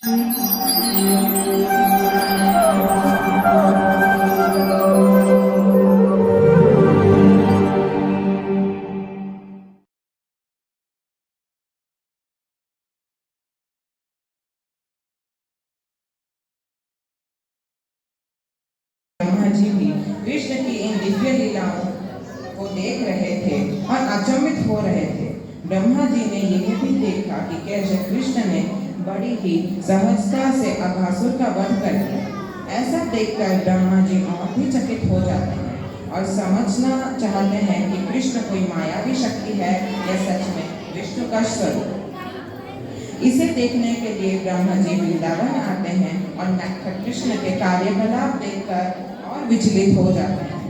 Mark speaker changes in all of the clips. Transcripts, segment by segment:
Speaker 1: ब्रह्मा जी भी कृष्ण की इन दिव्य लीलाओं को देख रहे थे और अचंभित हो रहे थे। ब्रह्मा जी ने यह भी देखा कि कैसे कृष्ण ने बड़ी ही सहजता से अघासुर का वध कर दिया। ऐसा देखकर ब्रह्मा जी और भी चकित हो जाते हैं और समझना चाहते हैं कि कृष्ण कोई मायावी शक्ति है या सच में विष्णु का स्वरूप। इसे देखने के लिए ब्रह्मा जी वृंदावन आते हैं और नटखट कृष्ण के कार्यकलाप देखकर और विचलित हो जाते हैं।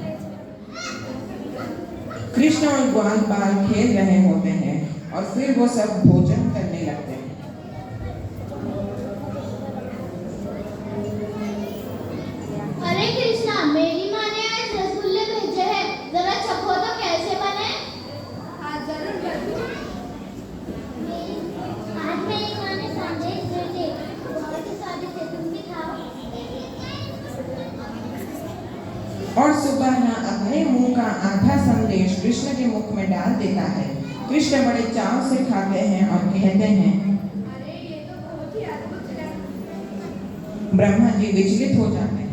Speaker 1: कृष्ण और ग्वाल बाल खेल रहे होते हैं और फिर वो सब भोजन करने लगते हैं।
Speaker 2: अरे कृष्णा, मेरी माँ ने आज रसगुल्ले भेजे हैं, जरा चखो तो कैसे बने। हाँ जरूर जरूर। आज मेरी माँ ने संदेश भेजे, बहुत ही स्वादिष्ट है, तुम भी खाओ।
Speaker 1: और सुबह अपने मुंह का आधा संदेश कृष्ण के मुख में डाल देता है। कृष्ण बड़े चाव से खाते हैं और कहते हैं,
Speaker 2: अरे ये तो बहुत ही अद्भुत है।
Speaker 1: ब्रह्मा जी विचलित हो जाते हैं।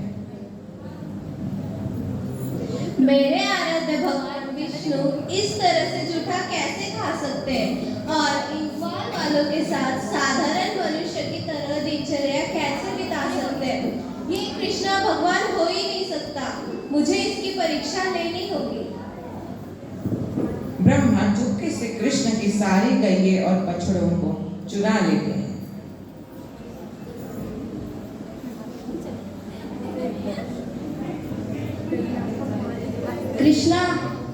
Speaker 3: मेरे आराध्य भगवान विष्णु इस तरह से जूठा कैसे खा सकते हैं और इन ग्वाल वालों के साथ साधारण मनुष्य की तरह दिनचर्या कैसे बिता सकते हैं। ये कृष्णा भगवान हो ही नहीं सकता। मुझे इसकी परीक्षा लेनी होगी।
Speaker 1: ब्रह्मा चुपके से कृष्ण की सारी गइये और बछड़ों को चुरा लेते हैं।
Speaker 3: कृष्णा,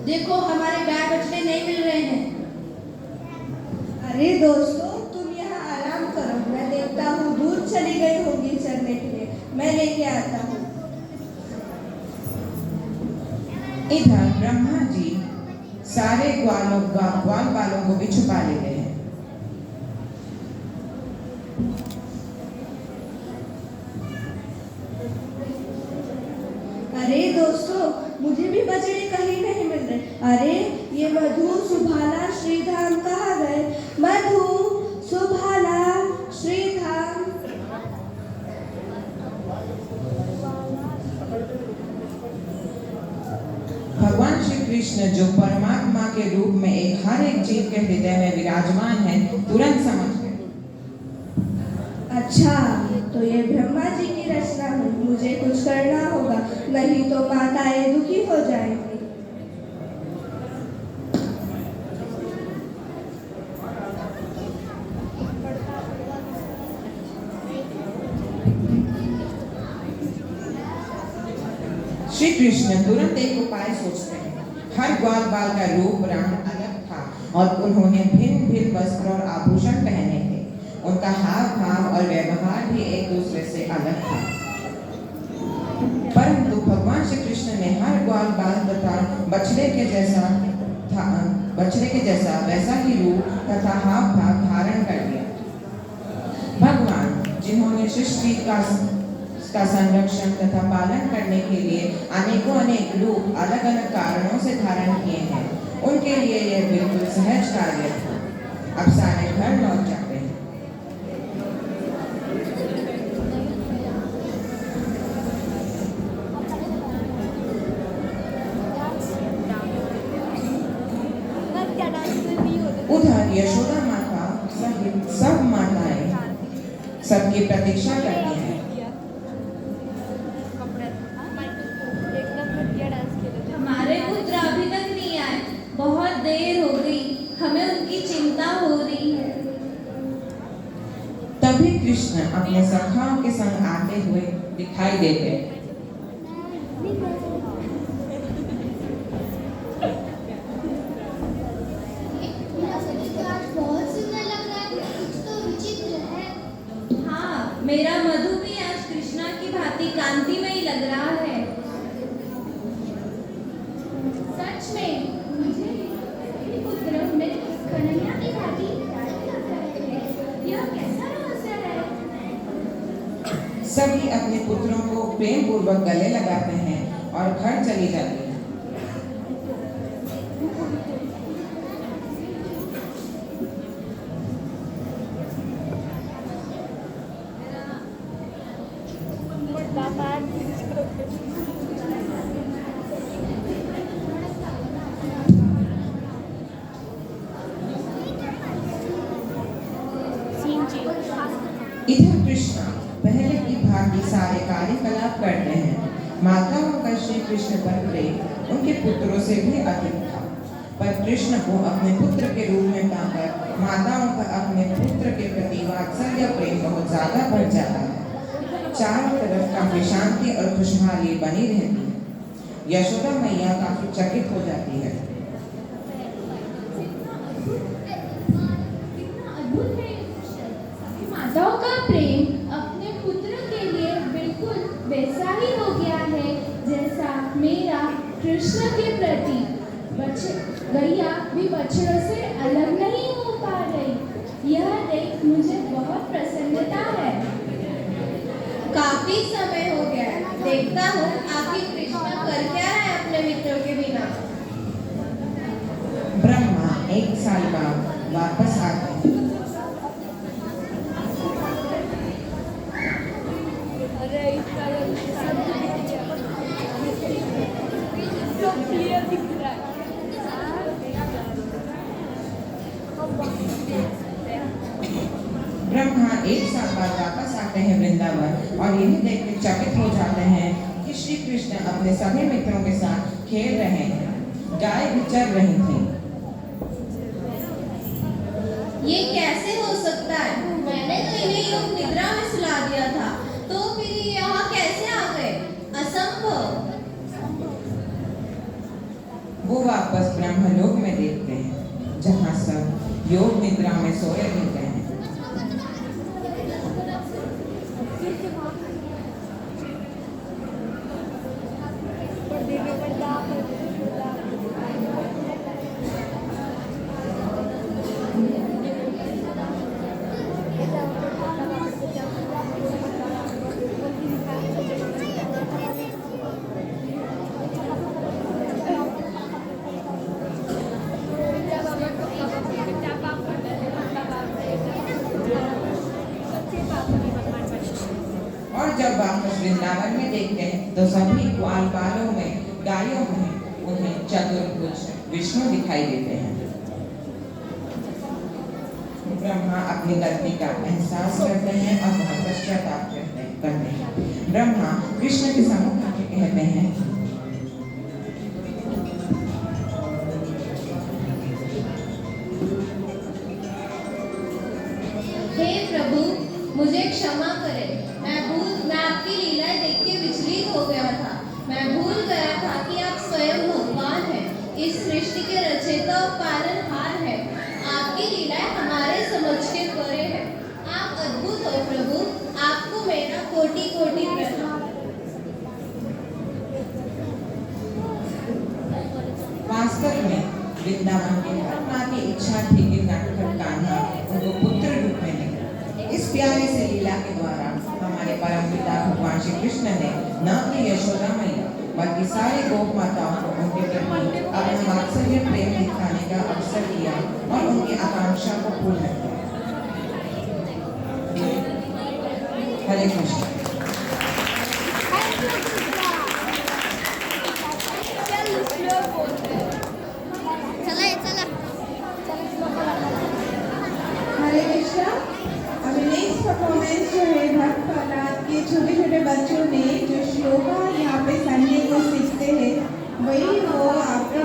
Speaker 3: देखो हमारे गाय बछड़े नहीं मिल रहे हैं।
Speaker 4: अरे दोस्तों, तुम यहाँ आराम करो, मैं देखता हूँ दूर चली गई होगी चरने के लिए, मैं लेके आता हूँ।
Speaker 1: इधर ब्रह्मा जी सारे ग्वाल बालों को भी छुपा लेते हैं।
Speaker 4: अरे दोस्तों, मुझे भी बछड़े कहीं नहीं मिल रहे। अरे ये मधु सुभाला श्रीधाम कहाँ गए? मधु सुभाला श्रीधाम।
Speaker 1: भगवान श्री कृष्ण जो परमात्मा के रूप में हर एक जीव के हृदय में विराजमान है, तुरंत समझ गए।
Speaker 4: अच्छा, तो ये ब्रह्मा जी की रचना है, मुझे कुछ करना होगा, नहीं तो माताएं दुखी हो जाएंगी।
Speaker 1: श्री कृष्ण तुरंत एक उपाय सोचते हैं। हर ग्वाल बाल का रूप रंग अलग था और उन्होंने भिन्न भिन्न वस्त्र और आभूषण पहने थे। उनका हाव भाव और व्यवहार भी एक दूसरे से अलग था। परंतु भगवान श्री कृष्ण ने हर ग्वाल बाल तथा बछड़े के जैसा वैसा ही रूप तथा हाव भाव धारण कर लिया। भगवान जिन्होंने सृष्टि का संरक्षण तथा पालन करने के लिए अनेक रूप अलग अलग कारणों से धारण किए हैं, उनके लिए यह बिल्कुल सहज कार्य था। अब सारे घर लौट जाते हैं। उधर यशोदा माता सहित सब माताएं सबकी प्रतीक्षा करती हैं।
Speaker 3: हमारे पुत्र अभी तक नहीं आए, बहुत देर हो गई, हमें उनकी चिंता हो रही है।
Speaker 1: तभी कृष्ण अपने सखाओं के संग आते हुए दिखाई देते हैं।
Speaker 3: मेरा मधु भी आज कृष्णा की भांति कांति में ही लग रहा है।
Speaker 2: सच में मुझे मेरे पुत्र मेरे कन्हैया की भांति लग रहे हैं। यह कैसा रहस्य है?
Speaker 1: सभी अपने पुत्रों को प्रेम पूर्वक गले लगाते हैं और घर चली जाती हैं। इधर कृष्ण पहले की भांति सारे कार्यकलाप करते हैं। माताओं का श्री कृष्ण पर प्रेम उनके पुत्रों से भी अधिक था, पर कृष्ण को अपने पुत्र के रूप में पाकर माताओं का अपने पुत्र के प्रति वात्सल्य प्रेम बहुत ज्यादा बढ़ जाता है। चारों तरफ काफी शांति और खुशहाली बनी रहती है। यशोदा मैया काफी चकित हो जाती है।
Speaker 2: माताओं का प्रेम अपने पुत्र के लिए बिल्कुल वैसा ही हो गया है जैसा मेरा कृष्ण के प्रति। गैया भी बछड़ों से अलग नहीं हो पा रही। यह देख मुझे बहुत प्रसन्नता है।
Speaker 3: काफी समय हो गया है, देखता हूँ आखिर कृष्ण कर क्या रहा है अपने मित्रों के बिना।
Speaker 1: ब्रह्मा 1 साल बाद वापस आते हैं। ब्रह्मा 1 साल बाद वापस आते हैं वृंदावन और यह देख के चकित हो जाते हैं कि श्री कृष्ण अपने सभी मित्रों के साथ खेल रहे हैं। गाय भी चर रही थी।
Speaker 3: ये कैसे हो सकता है? मैंने तो इन्हें योग निद्रा में सुला दिया था, तो फिर ये यहाँ कैसे आ गए? असंभव।
Speaker 1: वो वापस ब्रह्मलोक में देखते हैं जहाँ सब योग निद्रा में सोए रहते हैं। और जब वापस वृंदावन में देखते हैं तो सभी ग्वाल बालों में गायों में उन्हें चतुर्भुज विष्णु दिखाई देते हैं। ब्रह्मा अपनी गलती का एहसास करते हैं और बहुत पश्चाताप करते हैं। ब्रह्मा कृष्ण के सम्मुख आके कहते हैं,
Speaker 3: हे प्रभु, मुझे क्षमा करें। मैं आपकी लीलाएं देख के विचलित हो गया था। मैं भूल गया था कि आप स्वयं भगवान हैं, इस सृष्टि के रचयिता और पालनहार हैं। आपकी लीलाएं हमारे समझ के परे हैं। आप अद्भुत हो प्रभु, आपको मेरा कोटि कोटि प्रणाम।
Speaker 1: वास्तव में वृंदावन के हर माँ की इच्छा थी कि नटखट कान्हा उनको पुत्र रूप में मिले। इस प्यारे से लीला के द्वारा हमारे परम पिता भगवान श्री कृष्ण ने न कि यशोदा मैया बल्कि सारे गोप माताओं को उनके प्रति अपना वात्सल्य प्रेम दिखाने का अवसर दिया और उनकी आकांक्षा को पूर्ण किया। हरे कृष्ण।
Speaker 4: हरे कृष्णा। अभी नेक्स्ट परफॉर्मेंस जो है भक्त प्रहलाद के छोटे छोटे बच्चों ने जो श्लोका यहाँ पे संडे को सीखते हैं, वही वो आपके